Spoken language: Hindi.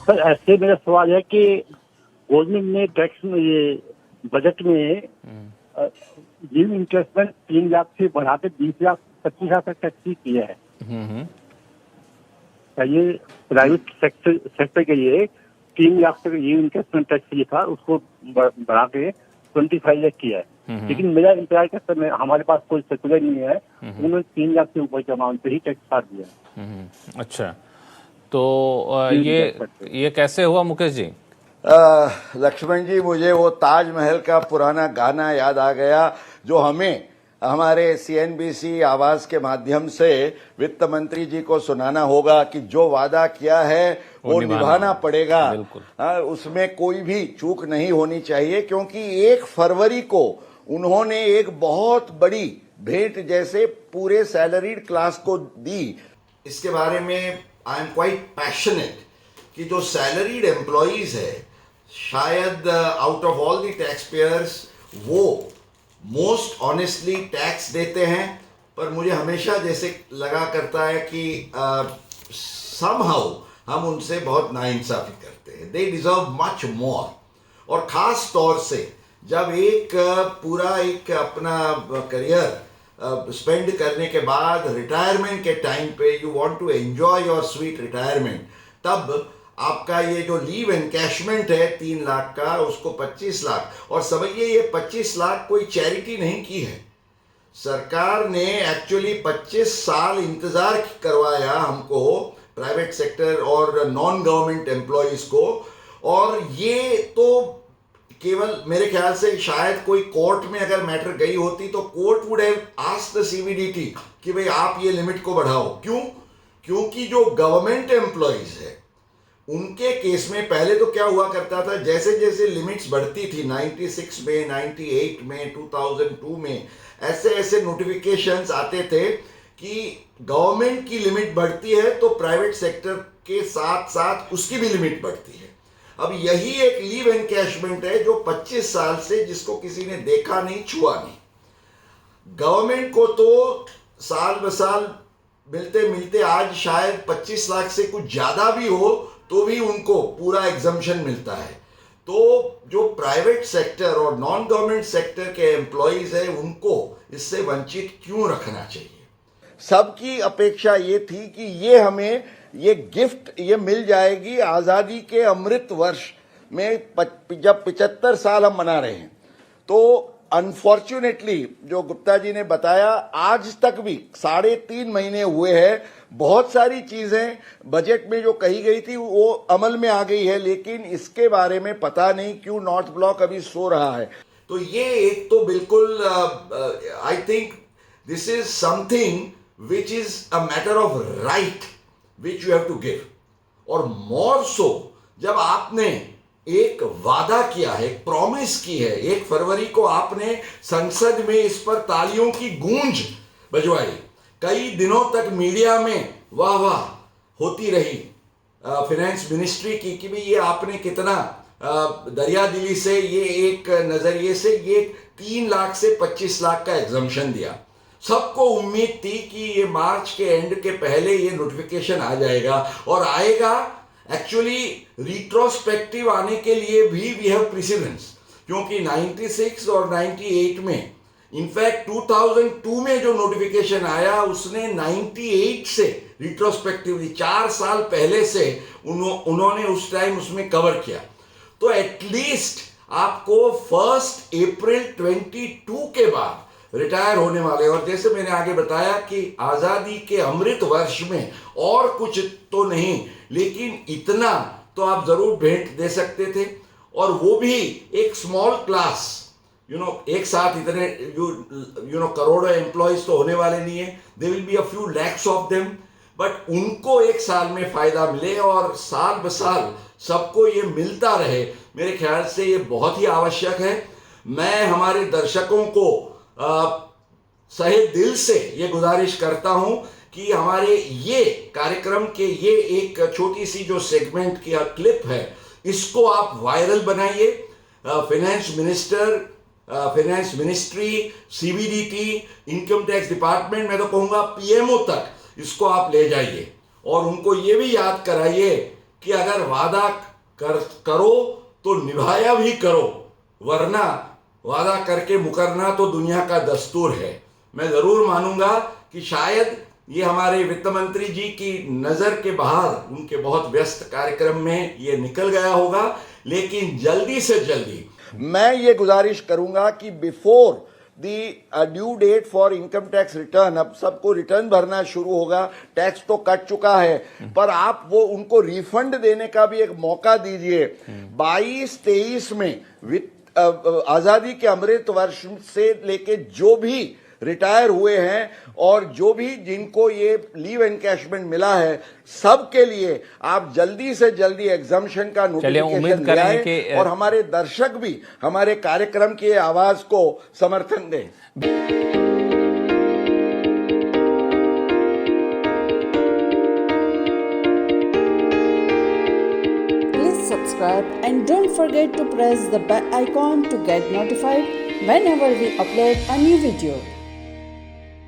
सर ऐसे मेरा सवाल है कि गवर्नमेंट ने टैक्स में ये बजट में न्यू इन्वेस्टमेंट 3 लाख से बढ़ा के 20 लाख 25 लाख तक टैक्स किया है। क्या ये प्राइवेट सेक्टर के लिए 3 लाख तक न्यू इन्वेस्टमेंट टैक्स ये था, उसको बढ़ा के 25 लाख किया है। लेकिन मेरा इंतजार करते में हमारे पास कोई सर्कुलर नहीं है, उन्होंने 3 लाख से ऊपर के अमाउंट पे ही टैक्स काट दिया। अच्छा, तो ये कैसे हुआ मुकेश जी? लक्ष्मण जी, मुझे वो ताजमहल का पुराना गाना याद आ गया जो हमें हमारे सीएनबीसी आवाज के माध्यम से वित्त मंत्री जी को सुनाना होगा कि जो वादा किया है वो निभाना पड़ेगा। उसमें कोई भी चूक नहीं होनी चाहिए, क्योंकि 1 फरवरी को उन्होंने एक बहुत बड़ी भेंट जैसे पूरे सैलरीड क्लास को दी। इसके बारे में आई एम क्वाइट पैशनेट कि जो सैलरीड एम्प्लॉइज है, शायद out of all the tax payers वो मोस्ट ऑनेस्टली टैक्स देते हैं, पर मुझे हमेशा जैसे लगा करता है कि समहाउ हम उनसे बहुत नाइंसाफी करते हैं। They deserve much more. और खास तौर से जब एक पूरा एक अपना करियर स्पेंड करने के बाद रिटायरमेंट के टाइम पे you want to enjoy your sweet retirement, तब आपका ये जो लीव एनकैशमेंट है 3 लाख का, उसको 25 लाख। और समझिए ये 25 लाख कोई चैरिटी नहीं की है, सरकार ने एक्चुअली 25 साल इंतजार करवाया हमको, प्राइवेट सेक्टर और नॉन गवर्नमेंट एम्प्लॉइज को। और ये तो केवल मेरे ख्याल से शायद कोई कोर्ट में अगर मैटर गई होती तो court would have asked the CBDT कि भाई आप ये लिमिट को बढ़ाओ। क्यों? क्योंकि जो गवर्नमेंट एम्प्लॉइज है उनके केस में पहले तो क्या हुआ करता था, जैसे जैसे लिमिट्स बढ़ती थी 96 में, 98 में, 2002 में, ऐसे ऐसे नोटिफिकेशंस आते थे कि गवर्नमेंट की लिमिट बढ़ती है तो प्राइवेट सेक्टर के साथ साथ उसकी भी लिमिट बढ़ती है। अब यही एक लीव एनकैशमेंट है जो 25 साल से जिसको किसी ने देखा नहीं, छुआ नहीं। गवर्नमेंट को तो साल ब साल मिलते मिलते आज शायद 25 लाख से कुछ ज्यादा भी हो तो भी उनको पूरा एग्जम्पशन मिलता है। तो जो प्राइवेट सेक्टर और नॉन गवर्नमेंट सेक्टर के एम्प्लॉइज हैं उनको इससे वंचित क्यों रखना चाहिए? सबकी अपेक्षा ये थी कि ये हमें ये गिफ्ट ये मिल जाएगी आज़ादी के अमृत वर्ष में, जब 75 साल हम मना रहे हैं। तो अनफॉर्चुनेटली जो गुप्ता जी ने बताया, आज तक भी 3.5 महीने हुए हैं, बहुत सारी चीजें बजट में जो कही गई थी वो अमल में आ गई है, लेकिन इसके बारे में पता नहीं क्यों नॉर्थ ब्लॉक अभी सो रहा है। तो ये एक तो बिल्कुल I think this is something which is a matter of right which you have to give. और मोर सो जब आपने एक वादा किया है, एक प्रॉमिस की है, 1 फरवरी को आपने संसद में इस पर तालियों की गूंज बजवाई, कई दिनों तक मीडिया में वाह वाह होती रही फाइनेंस मिनिस्ट्री की कि भाई ये आपने कितना दरियादिली से ये एक नजरिए से ये 3 लाख से 25 लाख का एग्जम्पशन दिया। सबको उम्मीद थी कि ये मार्च के एंड के पहले ये नोटिफिकेशन आ जाएगा, और आएगा। एक्चुअली रिट्रोस्पेक्टिव आने के लिए भी वी हैव प्रेसिडेंस, क्योंकि 96 और 98 में, इनफैक्ट 2002 में जो नोटिफिकेशन आया उसने 98 से रिट्रोस्पेक्टिवली 4 साल पहले से उन्होंने उस टाइम उसमें कवर किया। तो एटलीस्ट आपको 1 अप्रैल 22 के बाद रिटायर होने वाले, और जैसे मैंने आगे बताया कि आजादी के अमृत वर्ष में और कुछ तो नहीं लेकिन इतना तो आप जरूर भेंट दे सकते थे, और वो भी एक स्मॉल क्लास, एक साथ इतने करोड़ों एम्प्लॉइज तो होने वाले नहीं है, they will be a few lakhs of them, but उनको 1 साल में फायदा मिले और साल ब साल सबको ये मिलता रहे। मेरे ख्याल से ये बहुत ही आवश्यक है। मैं हमारे दर्शकों को सहे दिल से ये गुजारिश करता हूं कि हमारे ये कार्यक्रम के ये एक छोटी सी जो सेगमेंट की क्लिप है, इसको आप वायरल बनाइए। Finance ministry, CBDT, income tax department, मैं तो कहूंगा पीएमओ तक इसको आप ले जाइए और उनको ये भी याद कराइए कि अगर वादा करो तो निभाया भी करो, वरना वादा करके मुकरना तो दुनिया का दस्तूर है। मैं ज़रूर मानूंगा कि शायद ये हमारे वित्त मंत्री जी की नज़र के बाहर, उनके बहुत व्यस्त कार्यक्रम में ये निकल गया होगा, लेकिन जल्दी से जल्दी मैं ये गुजारिश करूंगा कि before the due date for income tax return, अब सबको रिटर्न भरना शुरू होगा, टैक्स तो कट चुका है, पर आप वो उनको रिफंड देने का भी एक मौका दीजिए। 22-23 में आजादी के अमृत वर्ष से लेके जो भी रिटायर हुए हैं और जो भी जिनको ये लीव एनकैशमेंट मिला है, सबके लिए आप जल्दी से जल्दी एग्जम्पशन का नोटिफिकेशन दिलाएं कि और हमारे दर्शक भी हमारे कार्यक्रम की आवाज को समर्थन दें। Please subscribe and don't forget to press the bell icon to get notified whenever we upload a new video.